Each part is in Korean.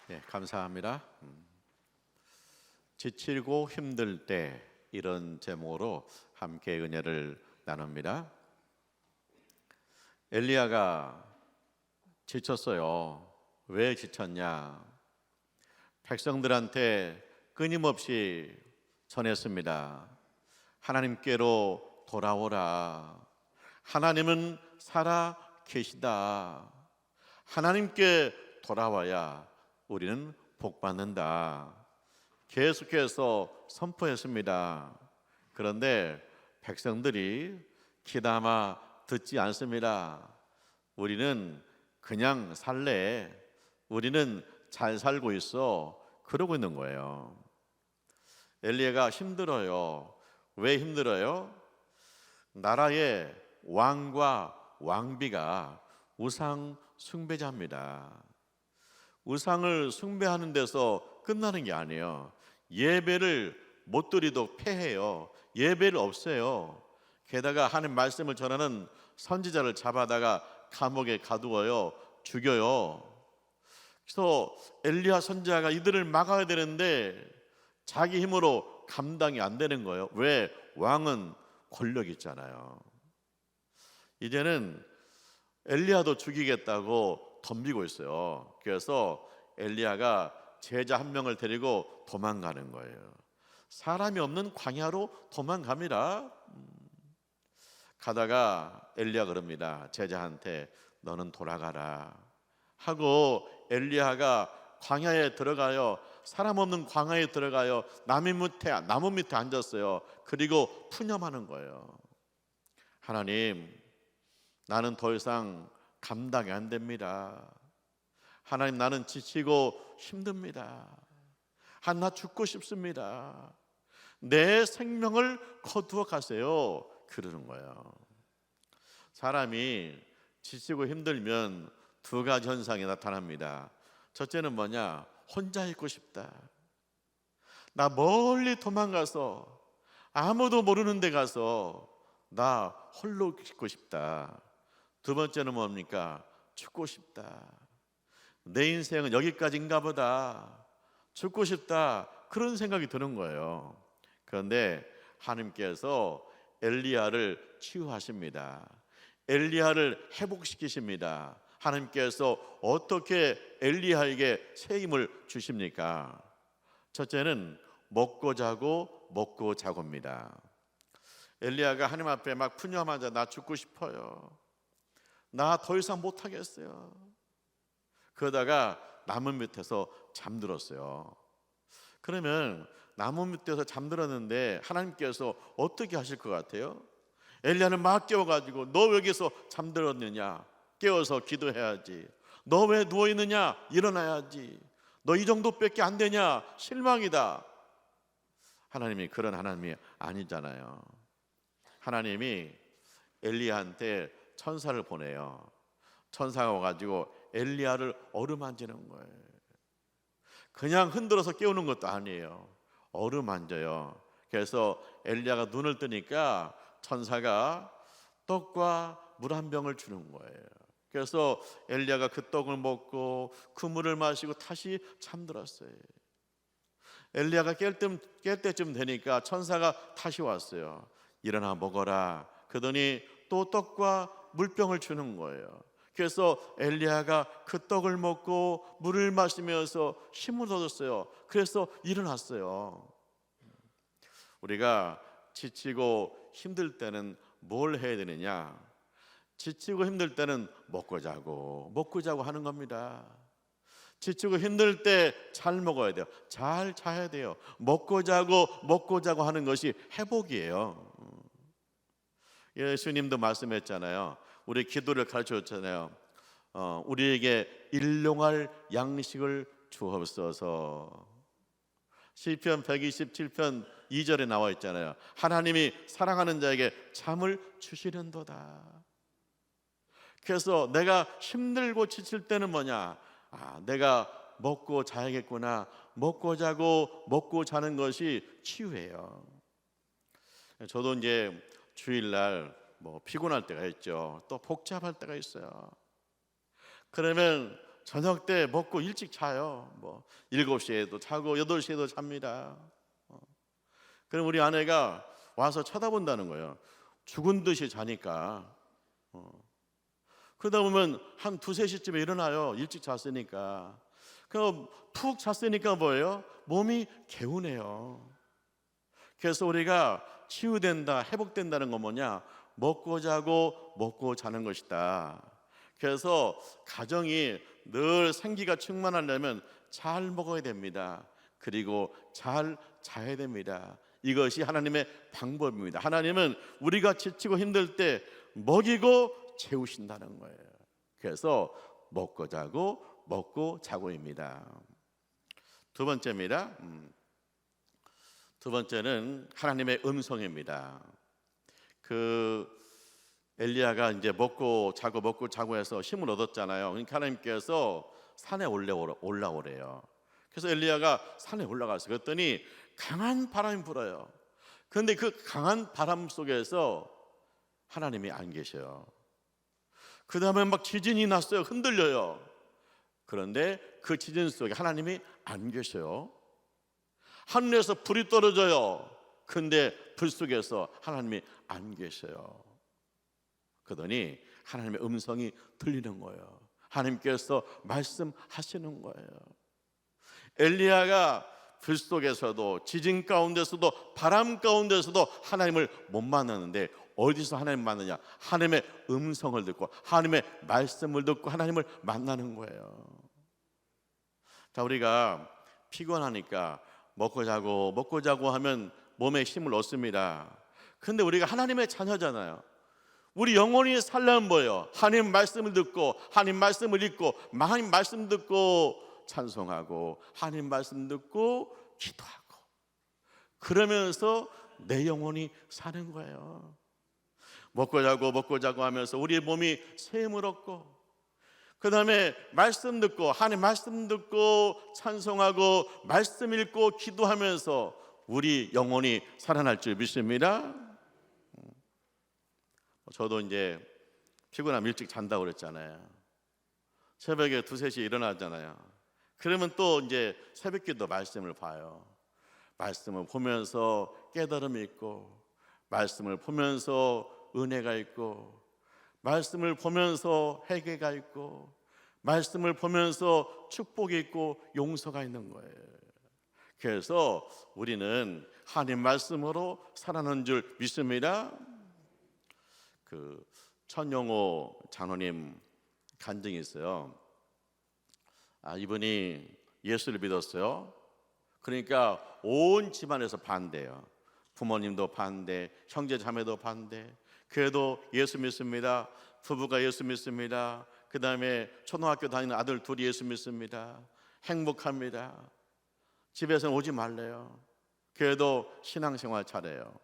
네, 감사합니다. 지치고 힘들 때 이런 제목으로 함께 은혜를 나눕니다. 엘리야가 지쳤어요. 왜 지쳤냐? 백성들한테 끊임없이 전했습니다. 하나님께로 돌아오라. 하나님은 살아 계시다. 하나님께 돌아와야 우리는 복받는다. 계속해서 선포했습니다. 그런데 백성들이 귀담아 듣지 않습니다. 우리는 그냥 살래. 우리는 잘 살고 있어. 그러고 있는 거예요. 엘리야가 힘들어요. 왜 힘들어요? 나라의 왕과 왕비가 우상 숭배자입니다. 우상을 숭배하는 데서 끝나는 게 아니에요. 예배를 못 드리도록 패해요. 예배를 없애요. 게다가 하나님 말씀을 전하는 선지자를 잡아다가 감옥에 가두어요. 죽여요. 그래서 엘리야 선지자가 이들을 막아야 되는데 자기 힘으로 감당이 안 되는 거예요. 왜? 왕은 권력이 있잖아요. 이제는 엘리야도 죽이겠다고 덤비고 있어요. 그래서 엘리야가 제자 한 명을 데리고 도망가는 거예요. 사람이 없는 광야로 도망갑니다. 가다가 엘리야 그럽니다. 제자한테 너는 돌아가라 하고 엘리야가 광야에 들어가요. 사람 없는 광야에 들어가요. 나무 밑에 앉았어요. 그리고 푸념하는 거예요. 하나님, 나는 더 이상 감당이 안 됩니다. 하나님, 나는 지치고 힘듭니다. 나 죽고 싶습니다. 내 생명을 거두어 가세요. 그러는 거예요. 사람이 지치고 힘들면 두 가지 현상이 나타납니다. 첫째는 뭐냐? 혼자 있고 싶다. 나 멀리 도망가서 아무도 모르는 데 가서 나 홀로 있고 싶다. 두 번째는 뭡니까? 죽고 싶다. 내 인생은 여기까지인가 보다. 죽고 싶다. 그런 생각이 드는 거예요. 그런데 하나님께서 엘리야를 치유하십니다. 엘리야를 회복시키십니다. 하나님께서 어떻게 엘리야에게 새 힘을 주십니까? 첫째는 먹고 자고입니다. 엘리야가 하나님 앞에 막 푸념하자. 나 죽고 싶어요. 나 더 이상 못하겠어요. 그러다가 나무 밑에서 잠들었어요. 그러면 나무 밑에서 잠들었는데 하나님께서 어떻게 하실 것 같아요? 엘리야는 막 깨워가지고 너 왜 여기서 잠들었느냐? 깨워서 기도해야지. 너 왜 누워있느냐? 일어나야지. 너 이 정도밖에 안 되냐? 실망이다. 하나님이 그런 하나님이 아니잖아요. 하나님이 엘리야한테 천사를 보내요. 천사가 와가지고 엘리야를 어루만지는 거예요. 그냥 흔들어서 깨우는 것도 아니에요. 어루만져요. 그래서 엘리야가 눈을 뜨니까 천사가 떡과 물 한 병을 주는 거예요. 그래서 엘리야가 그 떡을 먹고 그 물을 마시고 다시 잠들었어요. 엘리야가 깰 때쯤 되니까 천사가 다시 왔어요. 일어나 먹어라. 그러더니 또 떡과 물병을 주는 거예요. 그래서 엘리야가 그 떡을 먹고 물을 마시면서 힘을 얻었어요. 그래서 일어났어요. 우리가 지치고 힘들 때는 뭘 해야 되느냐? 지치고 힘들 때는 먹고 자고 하는 겁니다. 지치고 힘들 때 잘 먹어야 돼요. 잘 자야 돼요. 먹고 자고 하는 것이 회복이에요. 예수님도 말씀했잖아요. 우리 기도를 가르쳐줬잖아요. 우리에게 일용할 양식을 주옵소서. 시편 127편 2절에 나와 있잖아요. 하나님이 사랑하는 자에게 잠을 주시는도다. 그래서 내가 힘들고 지칠 때는 뭐냐? 내가 먹고 자야겠구나. 먹고 자는 것이 치유예요. 저도 이제 주일날 피곤할 때가 있죠. 또 복잡할 때가 있어요. 그러면 저녁 때 먹고 일찍 자요. 뭐 7시에도 자고 8시에도 잡니다. 그럼 우리 아내가 와서 쳐다본다는 거예요. 죽은 듯이 자니까. 그러다 보면 한 2, 3시쯤에 일어나요. 일찍 잤으니까. 그럼 푹 잤으니까 뭐예요? 몸이 개운해요. 그래서 우리가 치유된다, 회복된다는 건 뭐냐? 먹고 자고 먹고 자는 것이다. 그래서 가정이 늘 생기가 충만하려면 잘 먹어야 됩니다. 그리고 잘 자야 됩니다. 이것이 하나님의 방법입니다. 하나님은 우리가 지치고 힘들 때 먹이고 채우신다는 거예요. 그래서 먹고 자고 먹고 자고입니다. 두 번째입니다. 두 번째는 하나님의 음성입니다. 엘리야가 이제 먹고 자고 해서 힘을 얻었잖아요. 그러니까 하나님께서 산에 올라오래요. 그래서 엘리야가 산에 올라갔어요. 그랬더니 강한 바람이 불어요. 그런데 그 강한 바람 속에서 하나님이 안 계셔요. 그 다음에 막 지진이 났어요. 흔들려요. 그런데 그 지진 속에 하나님이 안 계셔요. 하늘에서 불이 떨어져요. 근데 불 속에서 하나님이 안 계셔요. 그러더니 하나님의 음성이 들리는 거예요. 하나님께서 말씀하시는 거예요. 엘리야가 불 속에서도 지진 가운데서도 바람 가운데서도 하나님을 못 만나는데 어디서 하나님 만나냐? 하나님의 음성을 듣고 하나님의 말씀을 듣고 하나님을 만나는 거예요. 자, 우리가 피곤하니까 먹고 자고 하면 몸에 힘을 얻습니다. 근데 우리가 하나님의 자녀잖아요. 우리 영혼이 살려면 뭐예요? 하나님 말씀을 듣고 하나님 말씀을 읽고 하나님 말씀 듣고 찬송하고 하나님 말씀 듣고 기도하고 그러면서 내 영혼이 사는 거예요. 먹고 자고 하면서 우리의 몸이 샘을 얻고 그 다음에 말씀 듣고 하나님 말씀 듣고 찬송하고 말씀 읽고 기도하면서 우리 영혼이 살아날 줄 믿습니다. 저도 이제 피곤하면 일찍 잔다고 그랬잖아요. 새벽에 2, 3시에 일어나잖아요. 그러면 또 이제 새벽기도 말씀을 봐요. 말씀을 보면서 깨달음이 있고 말씀을 보면서 은혜가 있고 말씀을 보면서 회개가 있고 말씀을 보면서 축복이 있고 용서가 있는 거예요. 그래서 우리는 하나님 말씀으로 살아나는 줄 믿습니다. 천영호 장로님 간증이 있어요. 이분이 예수를 믿었어요. 그러니까 온 집안에서 반대예요. 부모님도 반대, 형제 자매도 반대. 그래도 예수 믿습니다. 부부가 예수 믿습니다. 그 다음에 초등학교 다니는 아들 둘이 예수 믿습니다. 행복합니다. 집에서는 오지 말래요. 그래도 신앙생활 잘해요.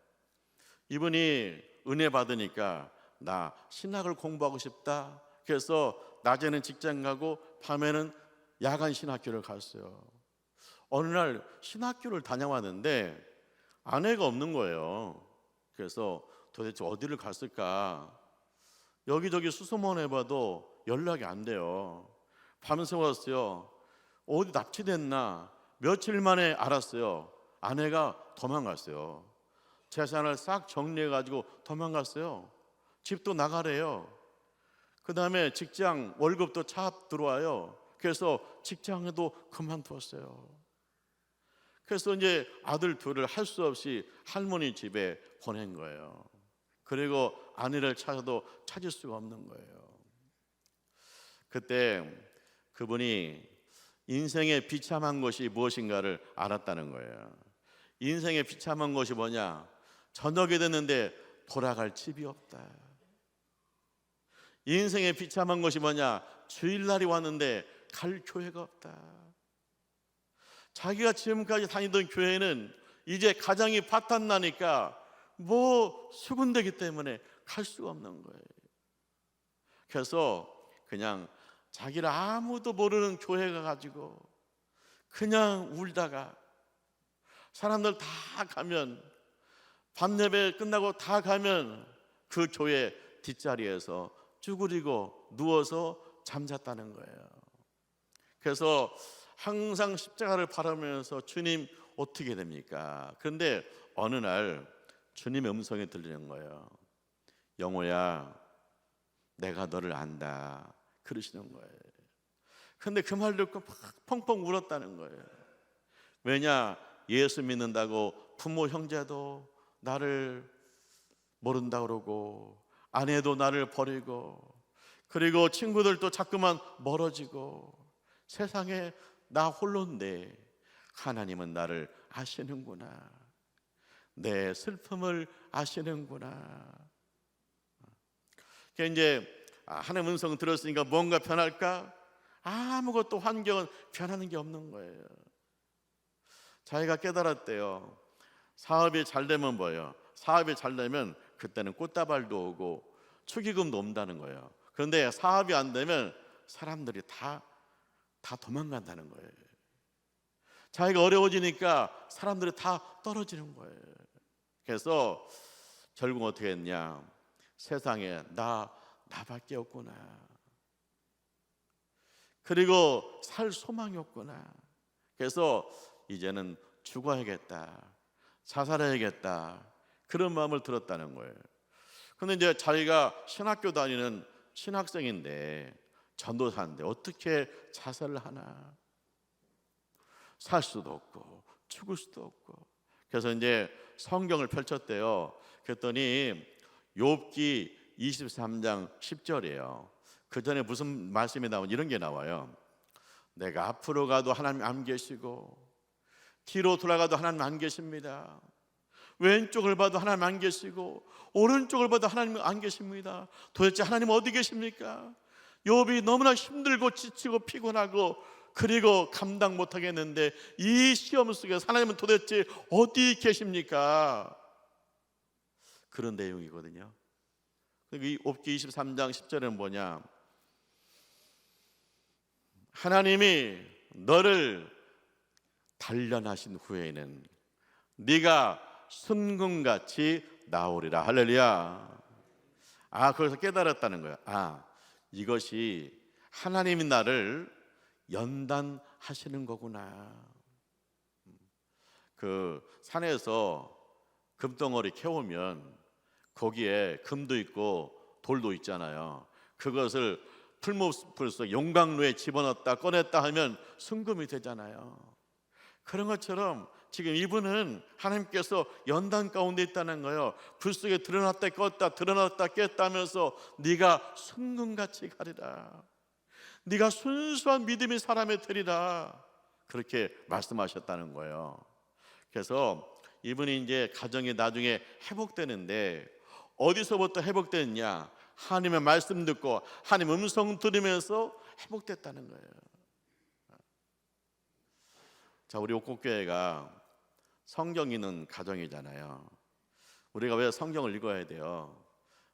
이분이 은혜 받으니까 나 신학을 공부하고 싶다. 그래서 낮에는 직장 가고 밤에는 야간 신학교를 갔어요. 어느 날 신학교를 다녀왔는데 아내가 없는 거예요. 그래서 도대체 어디를 갔을까? 여기저기 수소문해봐도 연락이 안 돼요. 밤새웠어요. 어디 납치됐나? 며칠 만에 알았어요. 아내가 도망갔어요. 재산을 싹 정리해가지고 도망갔어요. 집도 나가래요. 그 다음에 직장 월급도 차 들어와요. 그래서 직장에도 그만두었어요. 그래서 이제 아들 둘을 할 수 없이 할머니 집에 보낸 거예요. 그리고 아내를 찾아도 찾을 수가 없는 거예요. 그때 그분이 인생의 비참한 것이 무엇인가를 알았다는 거예요. 인생의 비참한 것이 뭐냐? 저녁이 됐는데 돌아갈 집이 없다. 인생의 비참한 것이 뭐냐? 주일날이 왔는데 갈 교회가 없다. 자기가 지금까지 다니던 교회는 이제 가정이 파탄나니까 수군되기 때문에 갈 수가 없는 거예요. 그래서 그냥 자기를 아무도 모르는 교회 가가지고 그냥 울다가 사람들 다 가면 밤 예배 끝나고 다 가면 그 교회 뒷자리에서 쭈그리고 누워서 잠잤다는 거예요. 그래서 항상 십자가를 바라보면서 주님 어떻게 됩니까? 그런데 어느 날 주님의 음성이 들리는 거예요. 영호야, 내가 너를 안다. 그러시는 거예요. 근데 그 말 듣고 막 펑펑 울었다는 거예요. 왜냐? 예수 믿는다고 부모 형제도 나를 모른다 그러고, 아내도 나를 버리고, 그리고 친구들도 자꾸만 멀어지고, 세상에 나 홀로인데 하나님은 나를 아시는구나. 내 슬픔을 아시는구나. 그러니까 이제 하나님 음성 들었으니까 뭔가 변할까? 아무것도 환경은 변하는 게 없는 거예요. 자기가 깨달았대요. 사업이 잘 되면 뭐예요? 사업이 잘 되면 그때는 꽃다발도 오고 축의금도 온다는 거예요. 그런데 사업이 안 되면 사람들이 다 도망간다는 거예요. 자기가 어려워지니까 사람들이 다 떨어지는 거예요. 그래서 결국 어떻게 했냐? 세상에 나밖에 없구나. 그리고 살 소망이 없구나. 그래서 이제는 죽어야겠다, 자살해야겠다, 그런 마음을 들었다는 거예요. 그런데 이제 자기가 신학교 다니는 신학생인데, 전도사인데 어떻게 자살을 하나? 살 수도 없고 죽을 수도 없고. 그래서 이제 성경을 펼쳤대요. 그랬더니 욥기 23장 10절이에요. 그 전에 무슨 말씀이 나오면 이런 게 나와요. 내가 앞으로 가도 하나님 안 계시고, 뒤로 돌아가도 하나님 안 계십니다. 왼쪽을 봐도 하나님 안 계시고, 오른쪽을 봐도 하나님 안 계십니다. 도대체 하나님 어디 계십니까? 욥이 너무나 힘들고 지치고 피곤하고 그리고 감당 못하겠는데, 이 시험 속에서 하나님은 도대체 어디 계십니까? 그런 내용이거든요. 이 욥기 23장 10절에는 뭐냐? 하나님이 너를 단련하신 후에는 네가 순금같이 나오리라. 할렐루야. 그래서 깨달았다는 거야. 이것이 하나님이 나를 연단하시는 거구나. 그 산에서 금덩어리 캐오면 거기에 금도 있고 돌도 있잖아요. 그것을 풀무불 속 용광로에 집어넣었다 꺼냈다 하면 순금이 되잖아요. 그런 것처럼 지금 이분은 하나님께서 연단 가운데 있다는 거예요. 불 속에 드러났다 껐다 드러났다 깼다 하면서 네가 순금같이 가리라. 네가 순수한 믿음의 사람이 되리라. 그렇게 말씀하셨다는 거예요. 그래서 이분이 이제 가정이 나중에 회복되는데, 어디서부터 회복됐냐? 하나님의 말씀 듣고 하나님 음성 들으면서 회복됐다는 거예요. 자, 우리 옥곡교회가 성경 있는 가정이잖아요. 우리가 왜 성경을 읽어야 돼요?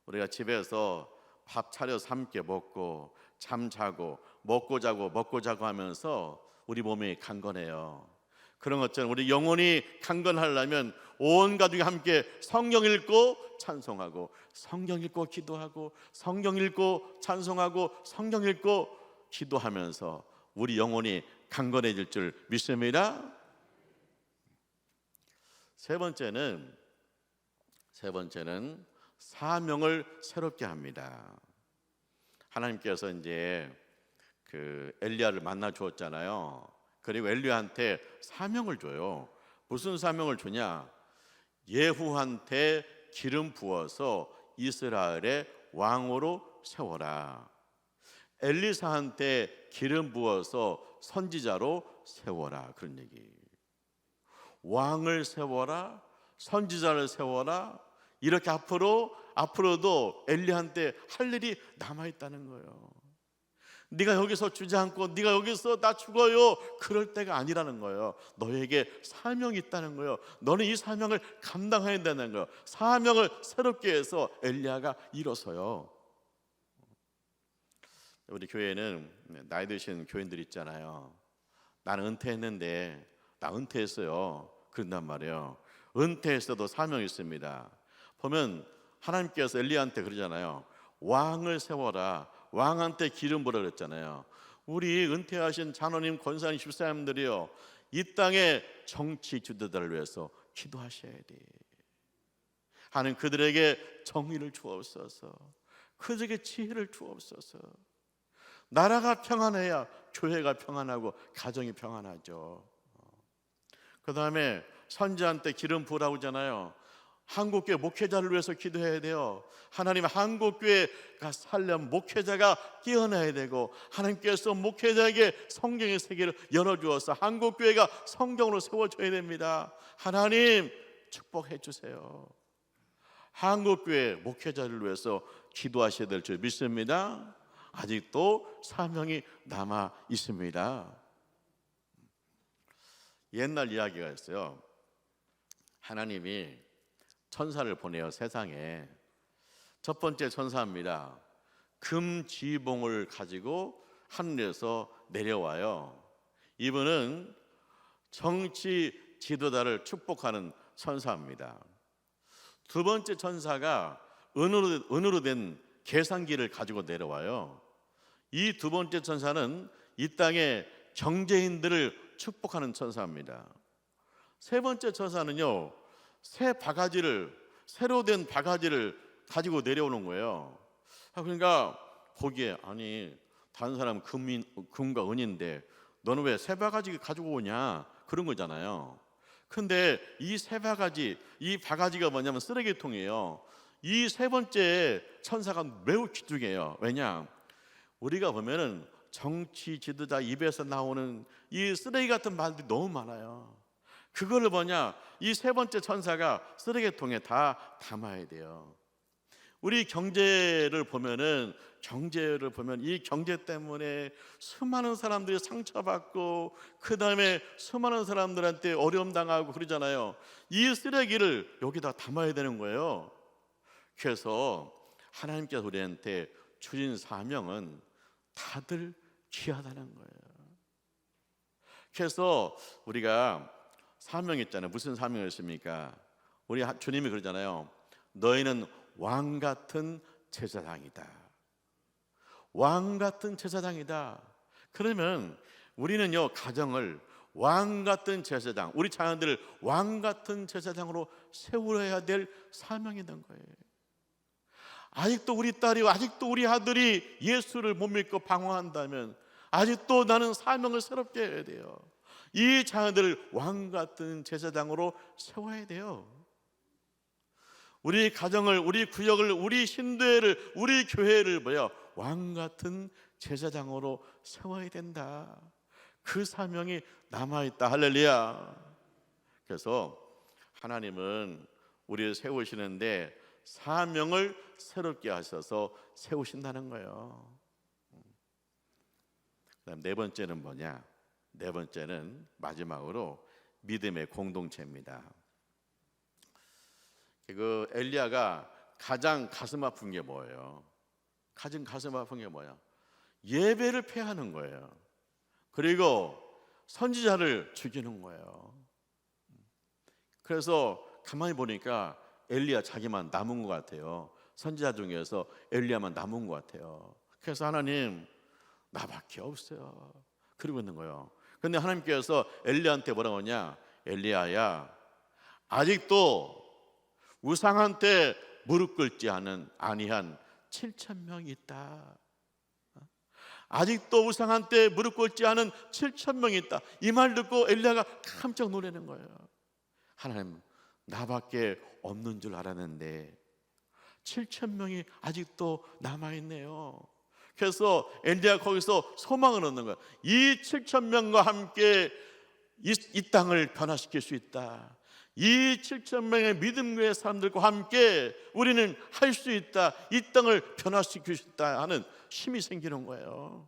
우리가 집에서 밥 차려서 함께 먹고 잠 자고 먹고 자고 하면서 우리 몸이 강건해요. 그런 것처럼 우리 영혼이 강건하려면 온 가족이 함께 성경 읽고 찬송하고, 성경 읽고 기도하고, 성경 읽고 찬송하고, 성경 읽고 기도하면서 우리 영혼이 강건해질 줄 믿습니다. 세 번째는 사명을 새롭게 합니다. 하나님께서 이제 그 엘리야를 만나 주었잖아요. 그리고 엘리야한테 사명을 줘요. 무슨 사명을 주냐? 예후한테 기름 부어서 이스라엘의 왕으로 세워라. 엘리사한테 기름 부어서 선지자로 세워라. 그런 얘기. 왕을 세워라, 선지자를 세워라. 이렇게 앞으로도 엘리야한테 할 일이 남아 있다는 거예요. 네가 여기서 주저앉고 네가 여기서 나 죽어요, 그럴 때가 아니라는 거예요. 너에게 사명이 있다는 거예요. 너는 이 사명을 감당해야 되는 거예요. 사명을 새롭게 해서 엘리야가 일어서요. 우리 교회는 나이 드신 교인들 있잖아요. 나는 은퇴했는데, 나 은퇴했어요, 그런단 말이에요. 은퇴했어도 사명이 있습니다. 보면 하나님께서 엘리야한테 그러잖아요. 왕을 세워라, 왕한테 기름 부으라 그랬잖아요. 우리 은퇴하신 장로님, 권사님, 집사님들이요, 이 땅의 정치 지도자를 위해서 기도하셔야 돼. 하나님 그들에게 정의를 주옵소서. 그들에게 지혜를 주옵소서. 나라가 평안해야 교회가 평안하고 가정이 평안하죠. 그 다음에 선지한테 기름 부으라고 하잖아요. 한국교회 목회자를 위해서 기도해야 돼요. 하나님, 한국교회가 살려면 목회자가 깨어나야 되고, 하나님께서 목회자에게 성경의 세계를 열어주어서 한국교회가 성경으로 세워져야 됩니다. 하나님 축복해 주세요. 한국교회 목회자를 위해서 기도하셔야 될 줄 믿습니다. 아직도 사명이 남아 있습니다. 옛날 이야기가 있어요. 하나님이 천사를 보내요. 세상에 첫 번째 천사입니다. 금 지봉을 가지고 하늘에서 내려와요. 이분은 정치 지도자를 축복하는 천사입니다. 두 번째 천사가 은으로 된 계산기를 가지고 내려와요. 이 두 번째 천사는 이 땅의 경제인들을 축복하는 천사입니다. 세 번째 천사는요, 새로 된 바가지를 가지고 내려오는 거예요. 그러니까 보기에, 아니 다른 사람 금과 은인데 너는 왜 새 바가지 가지고 오냐, 그런 거잖아요. 근데 이 새 바가지, 이 바가지가 뭐냐면 쓰레기통이에요. 이 세 번째 천사가 매우 기특해요. 왜냐, 우리가 보면은 정치 지도자 입에서 나오는 이 쓰레기 같은 말들이 너무 많아요. 그거를 이 세 번째 천사가 쓰레기통에 다 담아야 돼요. 우리 경제를 보면 이 경제 때문에 수많은 사람들이 상처받고, 그 다음에 수많은 사람들한테 어려움 당하고 그러잖아요. 이 쓰레기를 여기다 담아야 되는 거예요. 그래서 하나님께서 우리한테 주신 사명은 다들 귀하다는 거예요. 그래서 우리가 사명이 있잖아요. 무슨 사명이 있습니까? 우리 주님이 그러잖아요. 너희는 왕 같은 제사장이다. 왕 같은 제사장이다. 그러면 우리는요, 가정을 왕 같은 제사장, 우리 자녀들을 왕 같은 제사장으로 세워야 될 사명이 있는 거예요. 아직도 우리 딸이, 아직도 우리 아들이 예수를 못 믿고 방황한다면 아직도 나는 사명을 새롭게 해야 돼요. 이 자녀들을 왕 같은 제사장으로 세워야 돼요. 우리 가정을, 우리 구역을, 우리 신도회를, 우리 교회를 왕 같은 제사장으로 세워야 된다. 그 사명이 남아있다. 할렐루야. 그래서 하나님은 우리를 세우시는데 사명을 새롭게 하셔서 세우신다는 거예요. 그다음 네 번째는 뭐냐? 네 번째는 마지막으로 믿음의 공동체입니다. 그 엘리야가 가장 가슴 아픈 게 뭐예요? 가장 가슴 아픈 게 뭐야? 예배를 폐하는 거예요. 그리고 선지자를 죽이는 거예요. 그래서 가만히 보니까 엘리야 자기만 남은 것 같아요. 선지자 중에서 엘리야만 남은 것 같아요. 그래서 하나님, 나밖에 없어요. 그러고 있는 거예요. 근데 하나님께서 엘리야한테 뭐라고 하냐? 엘리야야, 아직도 우상한테 무릎 꿇지 아니한 7,000명이 있다. 아직도 우상한테 무릎 꿇지 않은 7,000명이 있다. 이 말 듣고 엘리야가 깜짝 놀라는 거예요. 하나님, 나밖에 없는 줄 알았는데 7,000명이 아직도 남아있네요. 그래서 엘리야가 거기서 소망을 얻는 거예요. 이 7,000명과 함께 이 땅을 변화시킬 수 있다. 이 7,000명의 믿음의 사람들과 함께 우리는 할 수 있다. 이 땅을 변화시킬 수 있다 하는 힘이 생기는 거예요.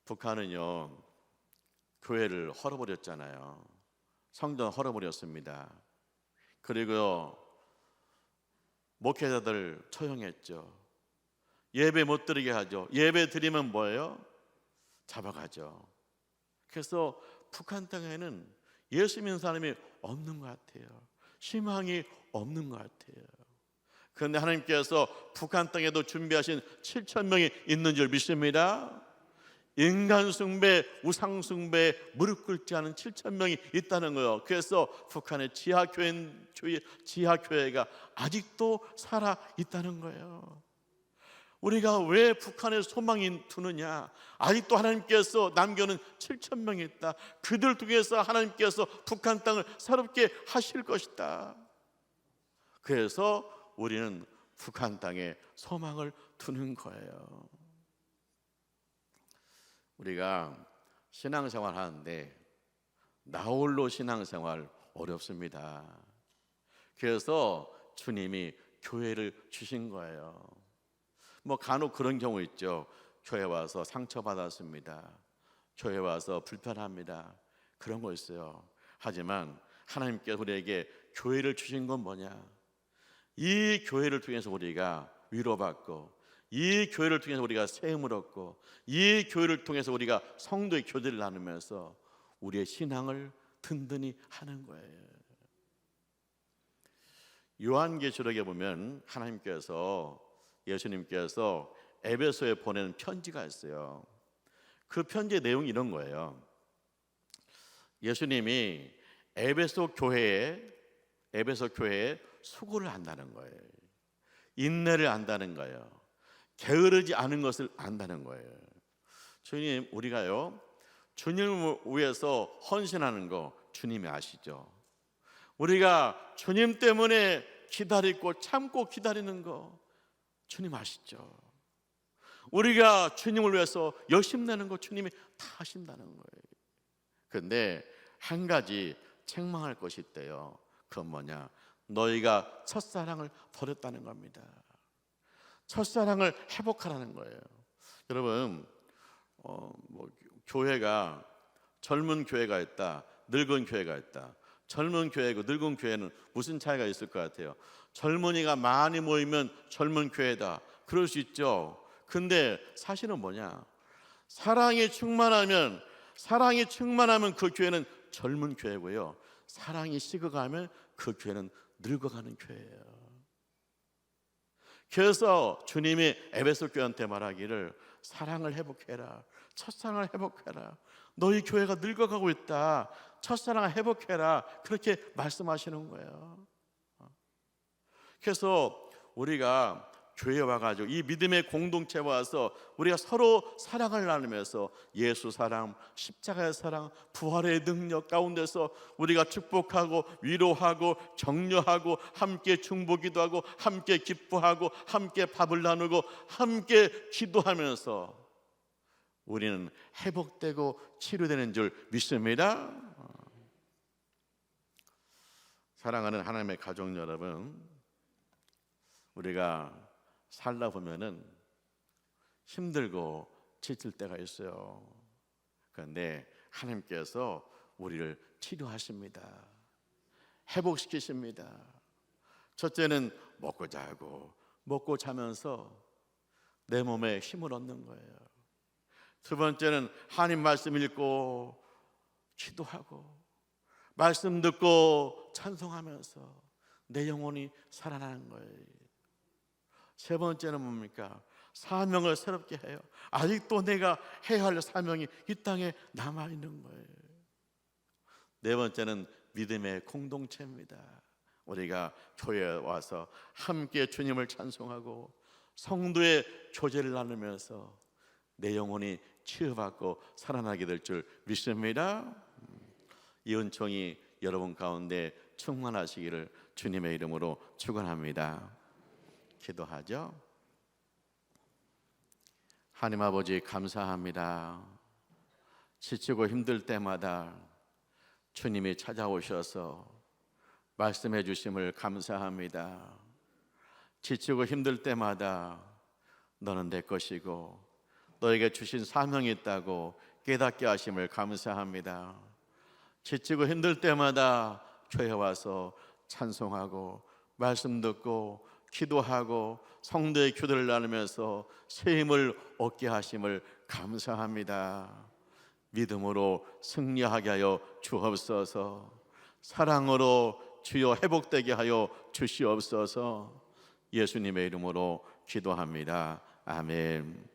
북한은요, 교회를 헐어버렸잖아요. 성전 헐어버렸습니다. 그리고 목회자들 처형했죠. 예배 못 드리게 하죠. 예배 드리면 뭐예요? 잡아가죠. 그래서 북한 땅에는 예수 믿는 사람이 없는 것 같아요. 희망이 없는 것 같아요. 그런데 하나님께서 북한 땅에도 준비하신 7천 명이 있는 줄 믿습니다. 인간 숭배, 우상 숭배 무릎 꿇지 않은 7천 명이 있다는 거예요. 그래서 북한의 지하교회가 아직도 살아 있다는 거예요. 우리가 왜 북한에 소망이 두느냐? 아직도 하나님께서 남겨놓은 7천 명이 있다. 그들 통해서 하나님께서 북한 땅을 새롭게 하실 것이다. 그래서 우리는 북한 땅에 소망을 두는 거예요. 우리가 신앙생활 하는데 나홀로 신앙생활 어렵습니다. 그래서 주님이 교회를 주신 거예요. 뭐 간혹 그런 경우 있죠. 교회 와서 상처받았습니다. 교회 와서 불편합니다. 그런 거 있어요. 하지만 하나님께서 우리에게 교회를 주신 건 뭐냐? 이 교회를 통해서 우리가 위로받고, 이 교회를 통해서 우리가 세움을 얻고, 이 교회를 통해서 우리가 성도의 교제를 나누면서 우리의 신앙을 든든히 하는 거예요. 요한계시록에 보면 예수님께서 에베소에 보내는 편지가 있어요. 그 편지의 내용이 이런 거예요. 예수님이 에베소 교회에 수고를 한다는 거예요. 인내를 안다는 거예요. 게으르지 않은 것을 안다는 거예요. 주님, 우리가요 주님을 위해서 헌신하는 거 주님이 아시죠? 우리가 주님 때문에 기다리고 참고 기다리는 거 주님 아시죠? 우리가 주님을 위해서 열심 내는 거 주님이 다 하신다는 거예요. 그런데 한 가지 책망할 것이 있대요. 그건 뭐냐? 너희가 첫사랑을 버렸다는 겁니다. 첫사랑을 회복하라는 거예요. 여러분, 교회가 젊은 교회가 있다, 늙은 교회가 있다. 젊은 교회고 늙은 교회는 무슨 차이가 있을 것 같아요? 젊은이가 많이 모이면 젊은 교회다, 그럴 수 있죠. 근데 사실은 뭐냐? 사랑이 충만하면 그 교회는 젊은 교회고요, 사랑이 식어가면 그 교회는 늙어가는 교회예요. 그래서 주님이 에베소 교회한테 말하기를 사랑을 회복해라, 첫사랑을 회복해라. 너희 교회가 늙어가고 있다, 첫사랑을 회복해라, 그렇게 말씀하시는 거예요. 그래서 우리가 교회에 와가지고 이 믿음의 공동체에 와서 우리가 서로 사랑을 나누면서 예수 사랑, 십자가의 사랑, 부활의 능력 가운데서 우리가 축복하고 위로하고 격려하고 함께 중보기도 하고 함께 기뻐하고 함께 밥을 나누고 함께 기도하면서 우리는 회복되고 치료되는 줄 믿습니다. 사랑하는 하나님의 가족 여러분, 우리가 살다 보면은 힘들고 지칠 때가 있어요. 그런데 하나님께서 우리를 치료하십니다. 회복시키십니다. 첫째는 먹고 자고 먹고 자면서 내 몸에 힘을 얻는 거예요. 두 번째는 하나님 말씀 읽고 기도하고 말씀 듣고 찬송하면서 내 영혼이 살아나는 거예요. 세 번째는 뭡니까? 사명을 새롭게 해요. 아직도 내가 해야 할 사명이 이 땅에 남아있는 거예요. 네 번째는 믿음의 공동체입니다. 우리가 교회에 와서 함께 주님을 찬송하고 성도의 교제를 나누면서 내 영혼이 치유받고 살아나게 될 줄 믿습니다. 이 은총이 여러분 가운데 충만하시기를 주님의 이름으로 축원합니다. 기도하죠. 하나님 아버지, 감사합니다. 지치고 힘들 때마다 주님이 찾아오셔서 말씀해 주심을 감사합니다. 지치고 힘들 때마다 너는 내 것이고 너에게 주신 사명이 있다고 깨닫게 하심을 감사합니다. 지치고 힘들 때마다 교회 와서 찬송하고 말씀 듣고 기도하고 성도의 교제를 나누면서 새 힘을 얻게 하심을 감사합니다. 믿음으로 승리하게 하여 주옵소서. 사랑으로 주여 회복되게 하여 주시옵소서. 예수님의 이름으로 기도합니다. 아멘.